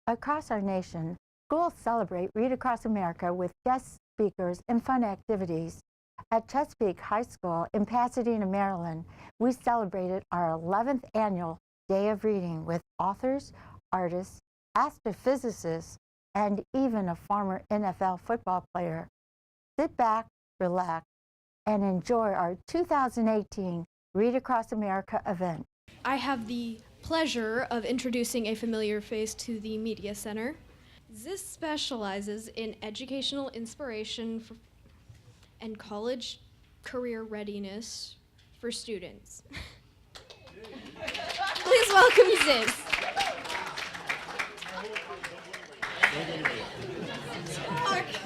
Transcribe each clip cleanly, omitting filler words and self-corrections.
Across our nation, schools celebrate Read Across America with guest speakers and fun activities. At Chesapeake High School in Pasadena, Maryland, we celebrated our 11th annual Day of Reading with authors, artists, astrophysicists, and even a former NFL football player. Sit back, relax, and enjoy our 2018 Read Across America event. I have the pleasure of introducing a familiar face to the Media Center. This specializes in educational inspiration and college career readiness for students. Please welcome Ziz.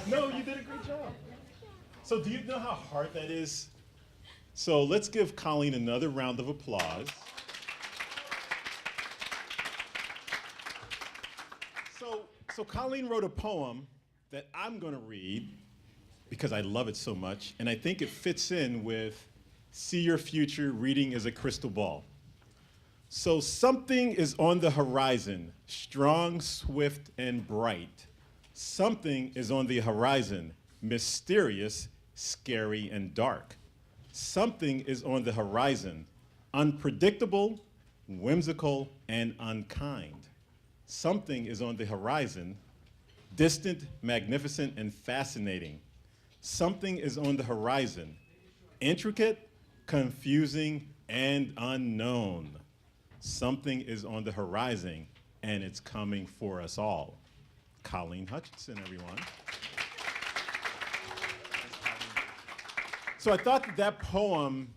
No, you did a great job. So do you know how hard that is? So let's give Colleen another round of applause. So Colleen wrote a poem that I'm going to read because I love it so much, and I think it fits in with See Your Future, Reading is a Crystal Ball. So something is on the horizon, strong, swift, and bright. Something is on the horizon, mysterious, scary, and dark. Something is on the horizon, unpredictable, whimsical, and unkind. Something is on the horizon, distant, magnificent, and fascinating. Something is on the horizon, intricate, confusing, and unknown. Something is on the horizon, and it's coming for us all. Colleen Hutchinson, everyone. So I thought that poem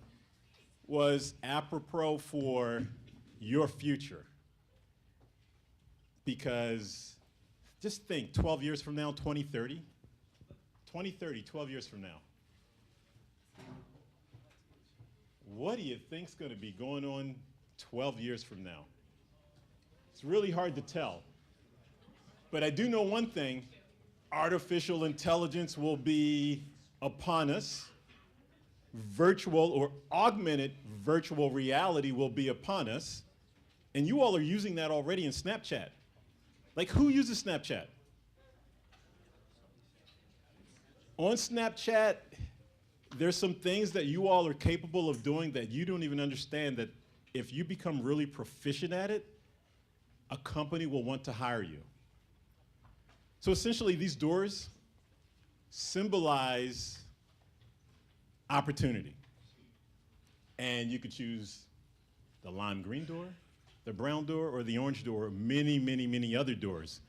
was apropos for your future. Because just think, 12 years from now, 2030? 2030, 12 years from now. What do you think's going to be going on 12 years from now? It's really hard to tell. But I do know one thing, artificial intelligence will be upon us. Virtual or augmented virtual reality will be upon us. And you all are using that already in Snapchat. Like, who uses Snapchat? On Snapchat, there's some things that you all are capable of doing that you don't even understand, that if you become really proficient at it, a company will want to hire you. So essentially, these doors symbolize opportunity. And you could choose the lime green door, the brown door, or the orange door, or many, many, many other doors.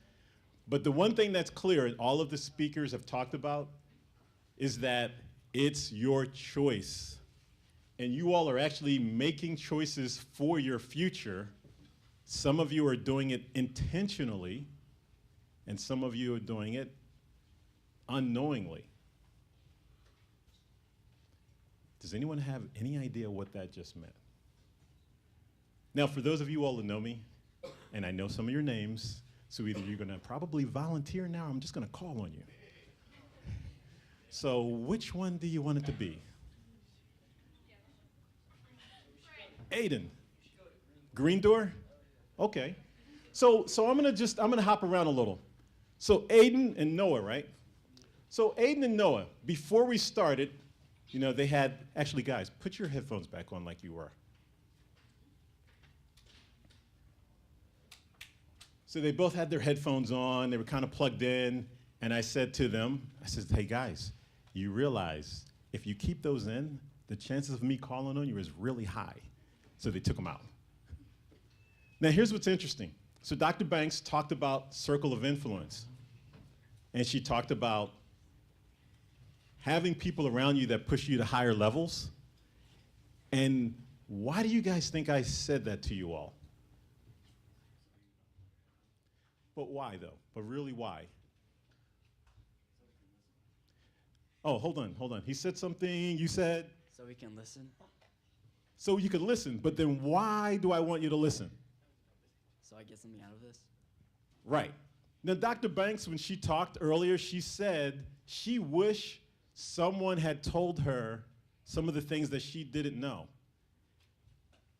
But the one thing that's clear, and all of the speakers have talked about, is that it's your choice. And you all are actually making choices for your future. Some of you are doing it intentionally, and some of you are doing it unknowingly. Does anyone have any idea what that just meant? Now, for those of you all who know me, and I know some of your names, so either you're going to probably volunteer now, or I'm just going to call on you. So which one do you want it to be? Aiden. Green door? Okay. So I'm going to hop around a little. So Aiden and Noah, right? So Aiden and Noah, before we started, you know, they had, actually guys, put your headphones back on like you were. So they both had their headphones on, they were kind of plugged in, and I said to them, I said, hey guys, you realize if you keep those in, the chances of me calling on you is really high. So they took them out. Now here's what's interesting. So Dr. Banks talked about circle of influence, and she talked about having people around you that push you to higher levels. And why do you guys think I said that to you all? But why, though? But really, why? Oh, hold on. He said something, you said? So we can listen. So you can listen, but then why do I want you to listen? So I get something out of this? Right. Now, Dr. Banks, when she talked earlier, she said she wished someone had told her some of the things that she didn't know.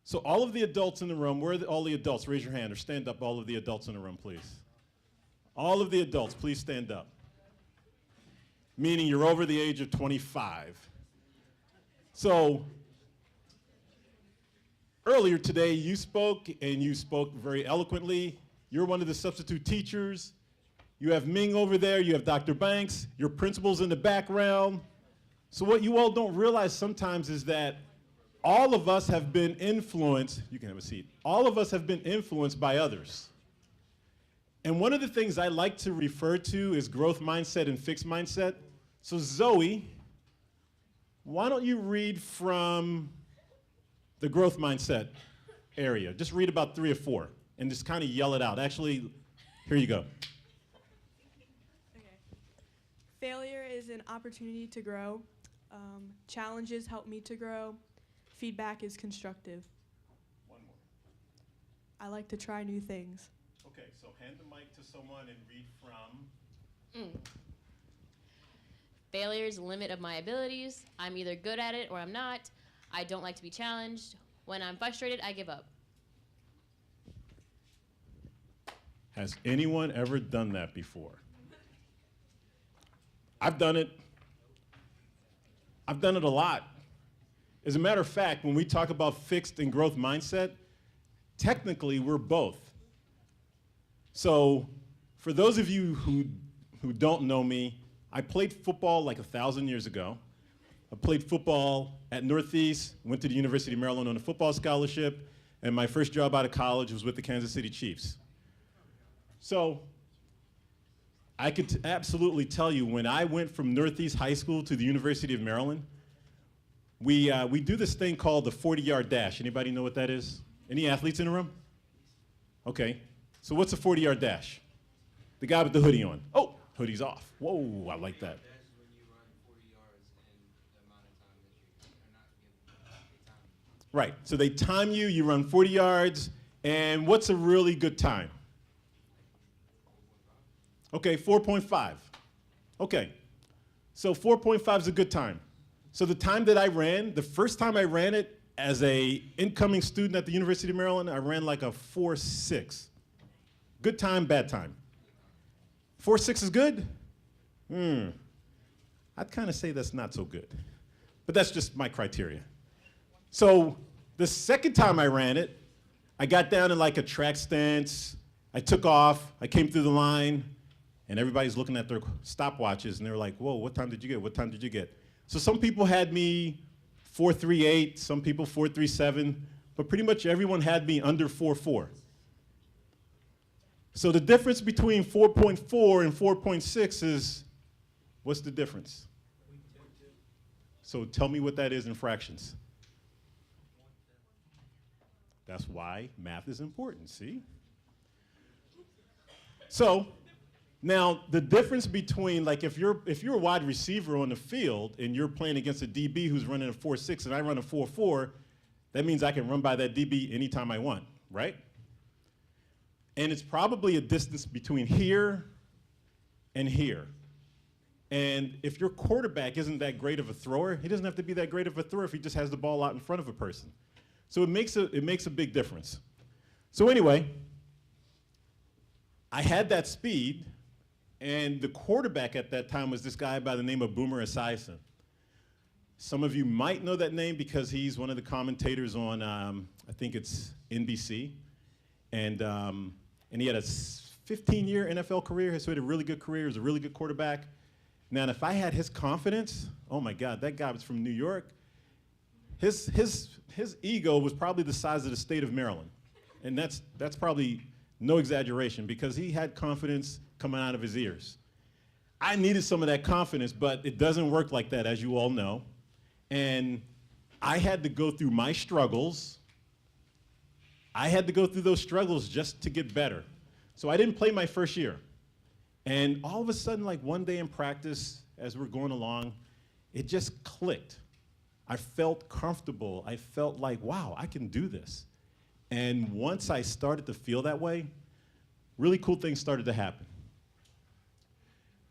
So all of the adults in the room, where are all the adults? Raise your hand or stand up, all of the adults in the room, please. All of the adults, please stand up. Meaning you're over the age of 25. So, earlier today, you spoke, and you spoke very eloquently. You're one of the substitute teachers. You have Ming over there, you have Dr. Banks, your principal's in the background. So what you all don't realize sometimes is that all of us have been influenced, you can have a seat, all of us have been influenced by others. And one of the things I like to refer to is growth mindset and fixed mindset. So Zoe, why don't you read from the growth mindset area? Just read about 3 or 4 and just kind of yell it out. Actually, here you go. Okay. Failure is an opportunity to grow. Challenges help me to grow. Feedback is constructive. One more. I like to try new things. Okay, so hand the mic to someone and read from. Failure is the limit of my abilities. I'm either good at it or I'm not. I don't like to be challenged. When I'm frustrated, I give up. Has anyone ever done that before? I've done it. I've done it a lot. As a matter of fact, when we talk about fixed and growth mindset, technically we're both. So for those of you who don't know me, I played football like 1,000 years ago. I played football at Northeast, went to the University of Maryland on a football scholarship, and my first job out of college was with the Kansas City Chiefs. So I could absolutely tell you, when I went from Northeast High School to the University of Maryland, we do this thing called the 40-yard dash. Anybody know what that is? Any athletes in the room? Okay. So what's a 40-yard dash? The guy with the hoodie on. Oh, hoodie's off. Whoa, I like that. Right. So they time you, you run 40 yards, and what's a really good time? Okay, 4.5. Okay. So 4.5 is a good time. So the time that I ran, the first time I ran it as a incoming student at the University of Maryland, I ran like a 4.6. Good time, bad time. 4.6 is good? I'd kind of say that's not so good. But that's just my criteria. So the second time I ran it, I got down in like a track stance. I took off. I came through the line. And everybody's looking at their stopwatches. And they were like, whoa, what time did you get? What time did you get? So some people had me 4.38. Some people 4.37. But pretty much everyone had me under 4.4. So the difference between 4.4 and 4.6 is, what's the difference? So tell me what that is in fractions. That's why math is important, see? So now the difference between, like, if you're a wide receiver on the field and you're playing against a DB who's running a 4.6 and I run a 4.4, that means I can run by that DB anytime I want, right? And it's probably a distance between here and here. And if your quarterback isn't that great of a thrower, he doesn't have to be that great of a thrower if he just has the ball out in front of a person. So it makes a big difference. So anyway, I had that speed, and the quarterback at that time was this guy by the name of Boomer Esiason. Some of you might know that name because he's one of the commentators on, I think it's NBC. And he had a 15-year NFL career, so he had a really good career. He was a really good quarterback. Now, if I had his confidence, oh my God, that guy was from New York. His ego was probably the size of the state of Maryland. And that's probably no exaggeration because he had confidence coming out of his ears. I needed some of that confidence, but it doesn't work like that, as you all know. And I had to go through my struggles. I had to go through those struggles just to get better. So I didn't play my first year. And all of a sudden, like one day in practice, as we're going along, it just clicked. I felt comfortable. I felt like, wow, I can do this. And once I started to feel that way, really cool things started to happen.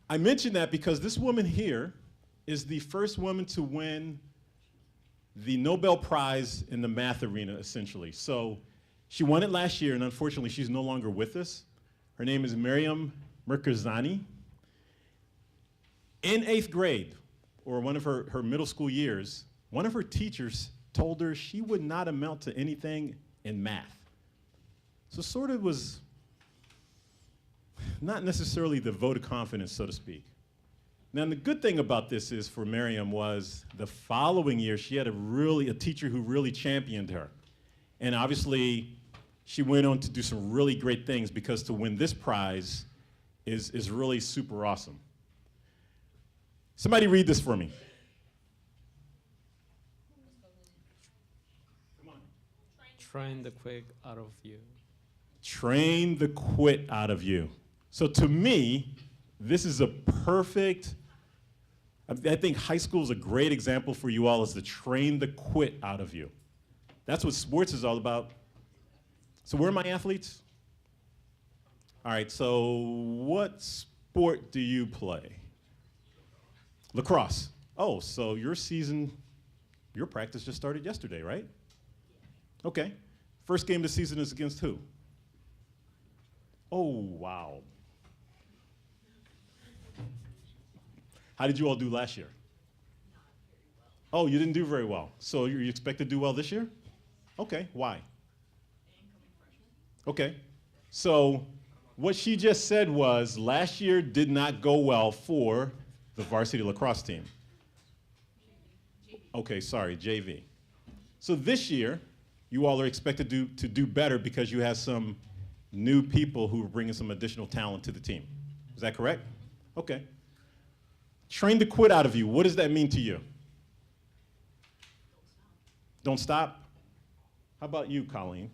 I mention that because this woman here is the first woman to win the Nobel Prize in the math arena, essentially. So she won it last year, and unfortunately, she's no longer with us. Her name is Miriam Merkerzani. In 8th grade, or one of her middle school years, one of her teachers told her she would not amount to anything in math. So sort of was not necessarily the vote of confidence, so to speak. Now, the good thing about this is for Miriam was the following year, she had a teacher who really championed her. And obviously, she went on to do some really great things because to win this prize is really super awesome. Somebody read this for me. Come on. Train the quick out of you. Train the quit out of you. So to me, this is a perfect, I think high school is a great example for you all, is to train the quit out of you. That's what sports is all about. So where are my athletes? All right, so what sport do you play? Lacrosse. Oh, so your practice just started yesterday, right? Okay. First game of the season is against who? Oh, wow. How did you all do last year? Oh, you didn't do very well. So you expect to do well this year? Okay, why? Okay, so what she just said was last year did not go well for the varsity lacrosse team. Okay, sorry, JV. So this year, you all are expected to do better because you have some new people who are bringing some additional talent to the team. Is that correct? Okay. Train the quit out of you. What does that mean to you? Don't stop? How about you, Colleen?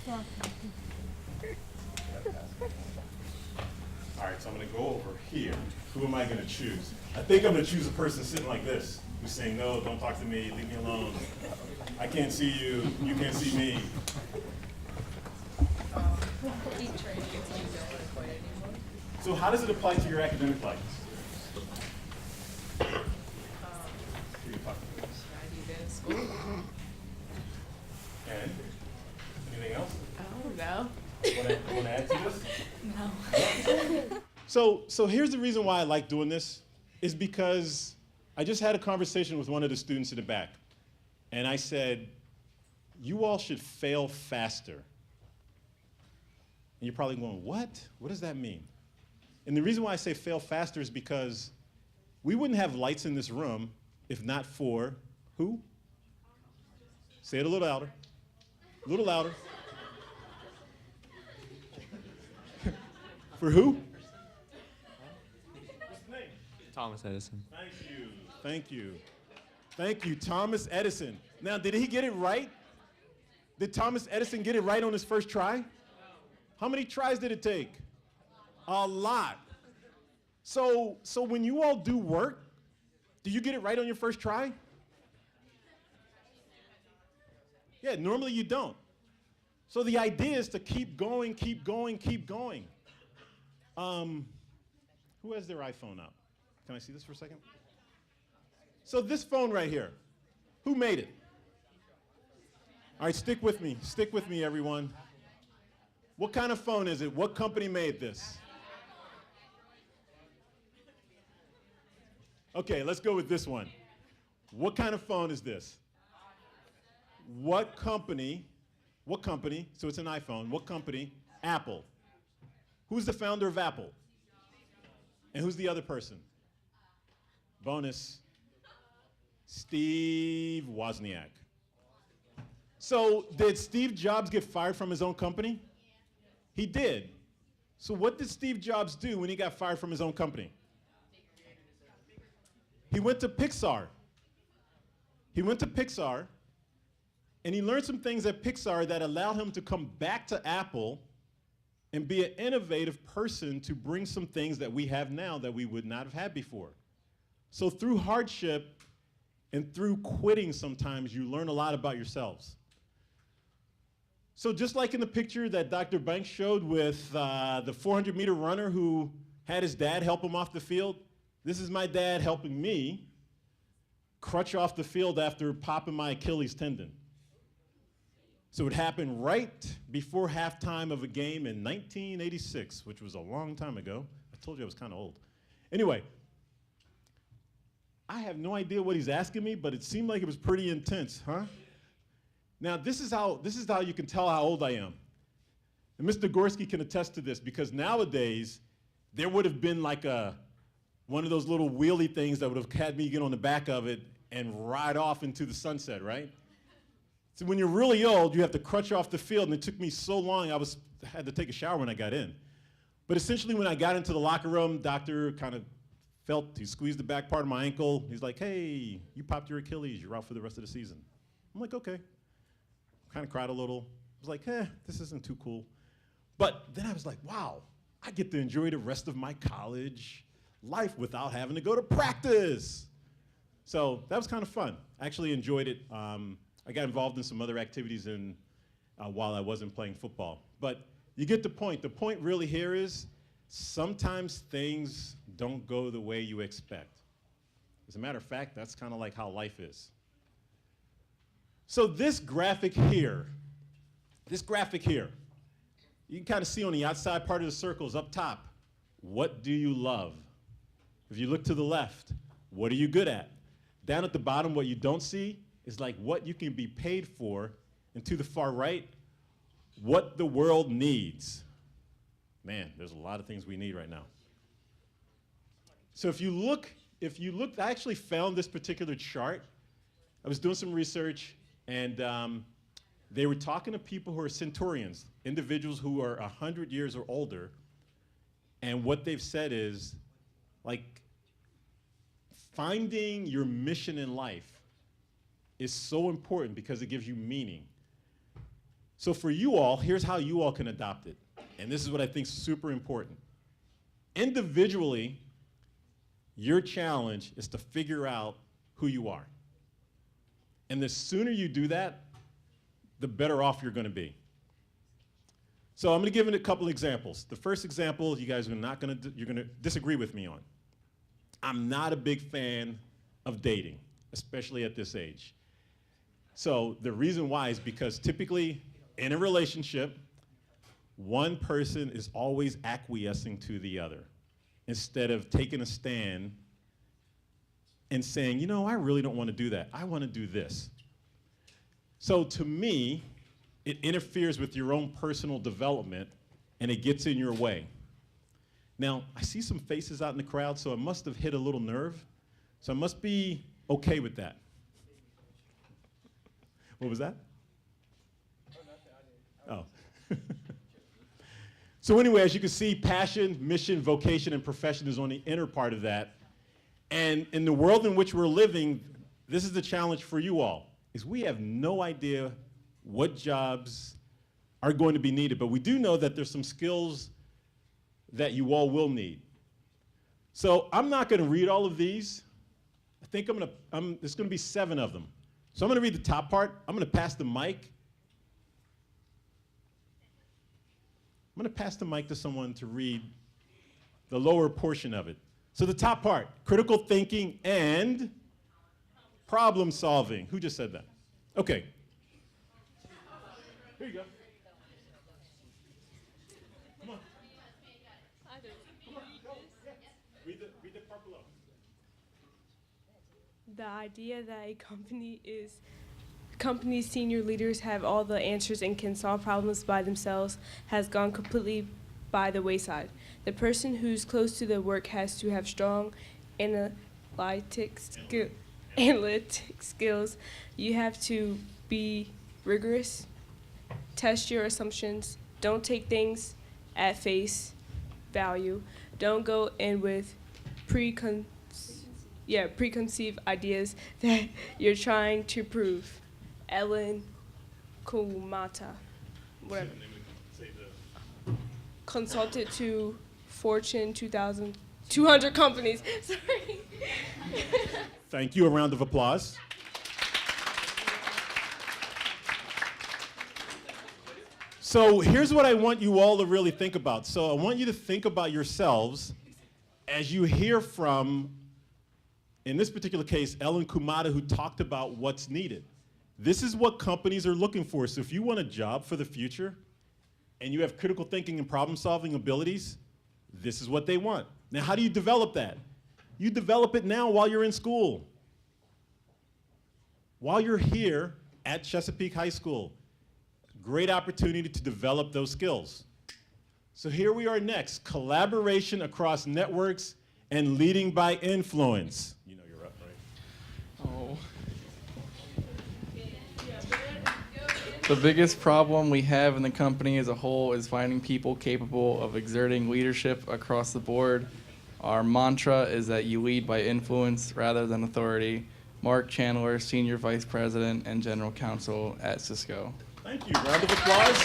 All right, so I'm going to go over here. Who am I going to choose? I think I'm going to choose a person sitting like this, who's saying, no, don't talk to me, leave me alone. I can't see you, you can't see me. So how does it apply to your academic life? And anything else? Oh, no. Want to add to this? No. So here's the reason why I like doing this, is because I just had a conversation with one of the students in the back, and I said, you all should fail faster. And you're probably going, what? What does that mean? And the reason why I say fail faster is because we wouldn't have lights in this room if not for who? Say it a little louder. A little louder. For who? Thomas Edison. Thank you. Thank you. Thank you, Thomas Edison. Now, did he get it right? Did Thomas Edison get it right on his first try? How many tries did it take? A lot. So when you all do work, do you get it right on your first try? Yeah, normally you don't. So the idea is to keep going, keep going, keep going. Who has their iPhone out? Can I see this for a second? So this phone right here, who made it? All right, stick with me, everyone. What kind of phone is it? What company made this? Okay, let's go with this one. What kind of phone is this? What company, so it's an iPhone, what company? Apple. Who's the founder of Apple? And who's the other person? Bonus. Steve Wozniak. So did Steve Jobs get fired from his own company? He did. So what did Steve Jobs do when he got fired from his own company? He went to Pixar. He went to Pixar, and he learned some things at Pixar that allowed him to come back to Apple and be an innovative person to bring some things that we have now that we would not have had before. So through hardship and through quitting sometimes, you learn a lot about yourselves. So just like in the picture that Dr. Banks showed with the 400-meter runner who had his dad help him off the field, this is my dad helping me crutch off the field after popping my Achilles tendon. So it happened right before halftime of a game in 1986, which was a long time ago. I told you I was kind of old. Anyway, I have no idea what he's asking me, but it seemed like it was pretty intense, huh? Now, this is how you can tell how old I am. And Mr. Gorski can attest to this, because nowadays, there would have been like one of those little wheelie things that would have had me get on the back of it and ride off into the sunset, right? So when you're really old, you have to crutch off the field, and it took me so long, I had to take a shower when I got in. But essentially, when I got into the locker room, doctor kind of he squeezed the back part of my ankle. He's like, hey, you popped your Achilles, you're out for the rest of the season. I'm like, okay. Kind of cried a little. I was like, this isn't too cool. But then I was like, wow, I get to enjoy the rest of my college life without having to go to practice. So that was kind of fun. I actually enjoyed it. I got involved in some other activities while I wasn't playing football. But you get the point. The point really here is sometimes things don't go the way you expect. As a matter of fact, that's kind of like how life is. So this graphic here, you can kind of see on the outside part of the circles up top, what do you love? If you look to the left, what are you good at? Down at the bottom, what you don't see is like what you can be paid for, and to the far right, what the world needs. Man, there's a lot of things we need right now. So if you look, I actually found this particular chart. I was doing some research, and they were talking to people who are centurions, individuals who are 100 years or older, and what they've said is, like, finding your mission in life is so important because it gives you meaning. So for you all, here's how you all can adopt it. And this is what I think is super important. Individually, your challenge is to figure out who you are. And the sooner you do that, the better off you're going to be. So I'm going to give it a couple examples. The first example, you guys are you're going to disagree with me on. I'm not a big fan of dating, especially at this age. So the reason why is because typically in a relationship, one person is always acquiescing to the other instead of taking a stand and saying, you know, I really don't want to do that. I want to do this. So to me, it interferes with your own personal development and it gets in your way. Now, I see some faces out in the crowd, so I must have hit a little nerve. So I must be okay with that. What was that? Oh. So anyway, as you can see, passion, mission, vocation, and profession is on the inner part of that. And in the world in which we're living, this is the challenge for you all, is we have no idea what jobs are going to be needed, but we do know that there's some skills that you all will need. So I'm not going to read all of these. I think there's going to be 7 of them. So I'm going to read the top part. I'm going to pass the mic. I'm going to pass the mic to someone to read the lower portion of it. So the top part, critical thinking and problem solving. Who just said that? Okay. Here you go. Come on. Come on. Read the part below. The idea that a company's senior leaders have all the answers and can solve problems by themselves has gone completely by the wayside. The person who's close to the work has to have strong analytic skills. You have to be rigorous, test your assumptions, don't take things at face value, don't go in with preconceived ideas that you're trying to prove. Ellen Kumata, whatever. Consulted to Fortune 200 companies. Sorry. Thank you. A round of applause. So here's what I want you all to really think about. So I want you to think about yourselves as you hear from, in this particular case, Ellen Kumata, who talked about what's needed. This is what companies are looking for. So if you want a job for the future and you have critical thinking and problem solving abilities, this is what they want. Now, how do you develop that? You develop it now while you're in school. While you're here at Chesapeake High School, great opportunity to develop those skills. So here we are next, collaboration across networks and leading by influence. You know you're up, right? Oh. The biggest problem we have in the company as a whole is finding people capable of exerting leadership across the board. Our mantra is that you lead by influence rather than authority. Mark Chandler, Senior Vice President and General Counsel at Cisco. Thank you. Round of applause.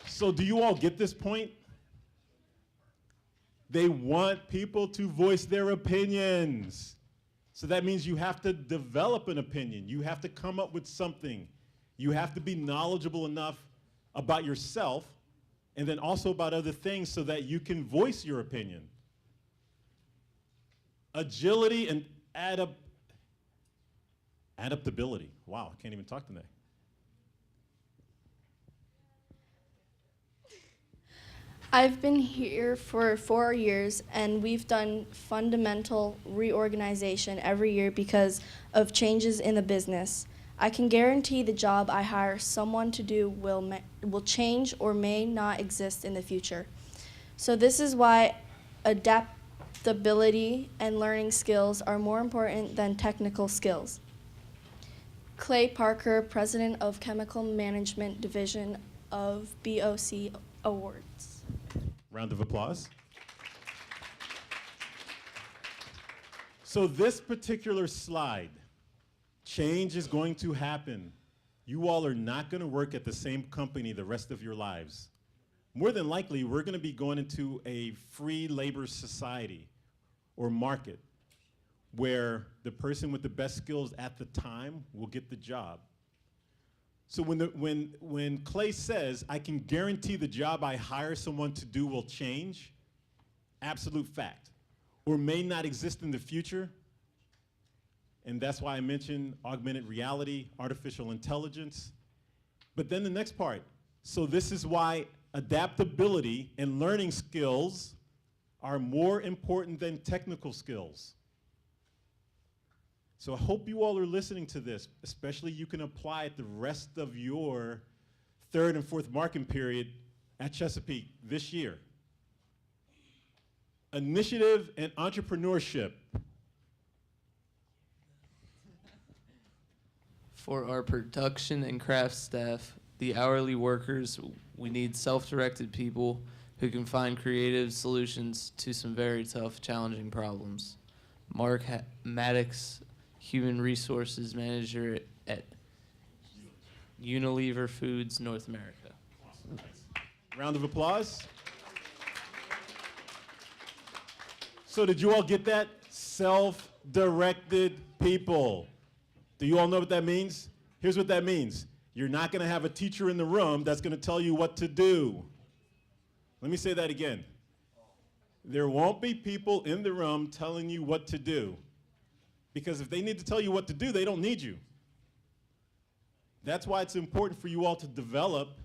So do you all get this point? They want people to voice their opinions. So that means you have to develop an opinion. You have to come up with something. You have to be knowledgeable enough about yourself and then also about other things so that you can voice your opinion. Agility and adaptability. Wow, I can't even talk today. I've been here for 4 years, and we've done fundamental reorganization every year because of changes in the business. I can guarantee the job I hire someone to do will change or may not exist in the future. So this is why adaptability and learning skills are more important than technical skills. Clay Parker, President of Chemical Management Division of BOC Awards. Round of applause. So this particular slide, change is going to happen. You all are not going to work at the same company the rest of your lives. More than likely, we're going to be going into a free labor society or market where the person with the best skills at the time will get the job. So when Clay says, I can guarantee the job I hire someone to do will change, absolute fact, or may not exist in the future. And that's why I mentioned augmented reality, artificial intelligence. But then the next part, so this is why adaptability and learning skills are more important than technical skills. So I hope you all are listening to this, especially you can apply it the rest of your third and fourth marking period at Chesapeake this year. Initiative and entrepreneurship. For our production and craft staff, the hourly workers, we need self-directed people who can find creative solutions to some very tough, challenging problems. Mark Maddox, Human Resources Manager at Unilever Foods North America. Round of applause. So did you all get that? Self-directed people. Do you all know what that means? Here's what that means. You're not going to have a teacher in the room that's going to tell you what to do. Let me say that again. There won't be people in the room telling you what to do. Because if they need to tell you what to do, they don't need you. That's why it's important for you all to develop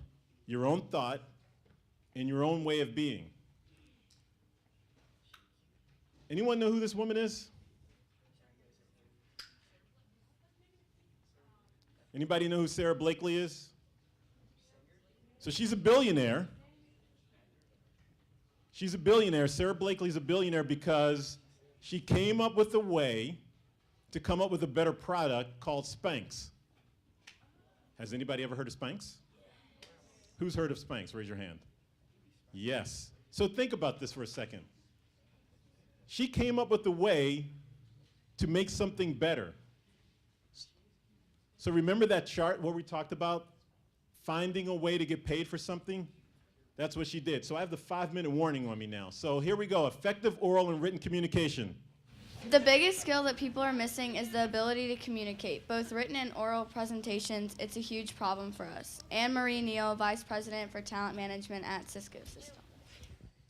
your own thought and your own way of being. Anyone know who this woman is? Anybody know who Sarah Blakely is? So she's a billionaire. She's a billionaire. Sarah Blakely's a billionaire because she came up with a way to come up with a better product called Spanx. Has anybody ever heard of Spanx? Who's heard of Spanx? Raise your hand. Yes. So think about this for a second. She came up with a way to make something better. So remember that chart where we talked about finding a way to get paid for something? That's what she did. So I have the 5-minute warning on me now. So here we go. Effective oral and written communication. The biggest skill that people are missing is the ability to communicate, both written and oral presentations. It's a huge problem for us. Anne Marie Neal, Vice President for Talent Management at Cisco System.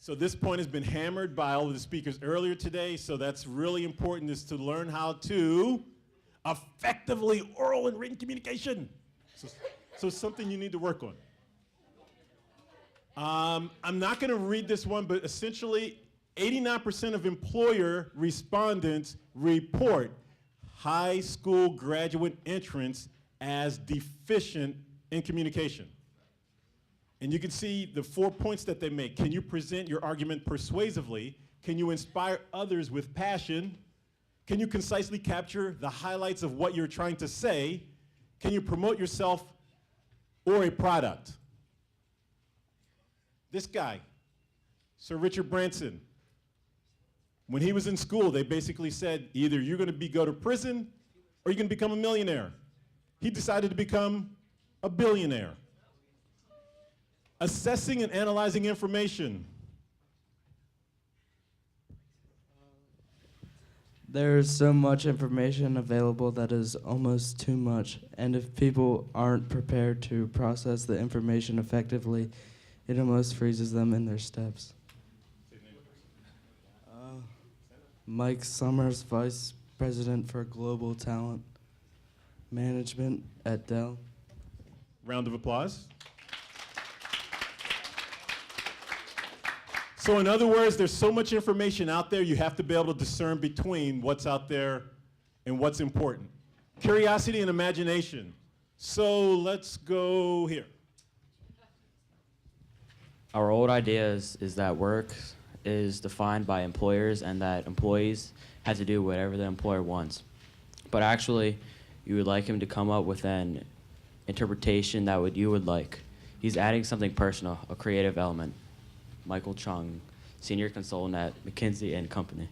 So this point has been hammered by all of the speakers earlier today, so that's really important, is to learn how to effectively oral and written communication. So it's something you need to work on. I'm not going to read this one, but essentially 89% of employer respondents report high school graduate entrants as deficient in communication. And you can see the 4 points that they make. Can you present your argument persuasively? Can you inspire others with passion? Can you concisely capture the highlights of what you're trying to say? Can you promote yourself or a product? This guy, Sir Richard Branson, when he was in school, they basically said, either you're going to go to prison or you're going to become a millionaire. He decided to become a billionaire. Assessing and analyzing information. There's so much information available that is almost too much, and if people aren't prepared to process the information effectively, it almost freezes them in their steps. Mike Summers, Vice President for Global Talent Management at Dell. Round of applause. So in other words, there's so much information out there, you have to be able to discern between what's out there and what's important. Curiosity and imagination. So let's go here. Our old idea is that work is defined by employers and that employees have to do whatever the employer wants. But actually, you would like him to come up with an interpretation that you would like. He's adding something personal, a creative element. Michael Chung, Senior Consultant at McKinsey & Company.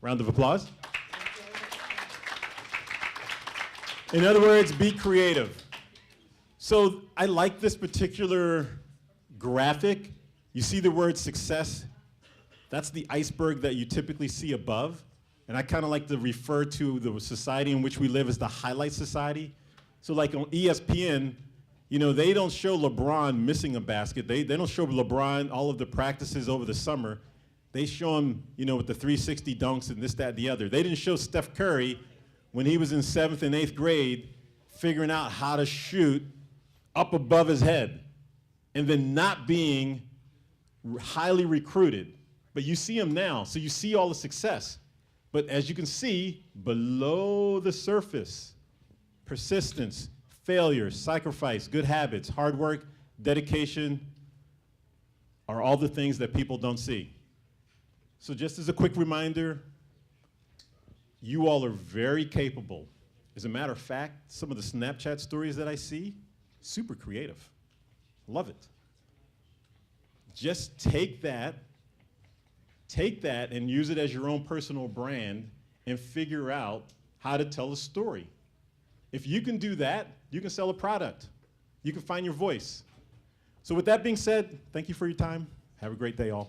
Round of applause. In other words, be creative. So I like this particular graphic. You see the word success? That's the iceberg that you typically see above. And I kind of like to refer to the society in which we live as the highlight society. So like on ESPN, you know, they don't show LeBron missing a basket. They don't show LeBron all of the practices over the summer. They show him, you know, with the 360 dunks and this, that, and the other. They didn't show Steph Curry when he was in 7th and 8th grade figuring out how to shoot up above his head and then not being highly recruited. But you see him now, so you see all the success. But as you can see, below the surface, persistence, failure, sacrifice, good habits, hard work, dedication are all the things that people don't see. So just as a quick reminder, you all are very capable. As a matter of fact, some of the Snapchat stories that I see, super creative. Love it. Just take that and use it as your own personal brand and figure out how to tell a story. If you can do that, you can sell a product. You can find your voice. So with that being said, thank you for your time. Have a great day, all.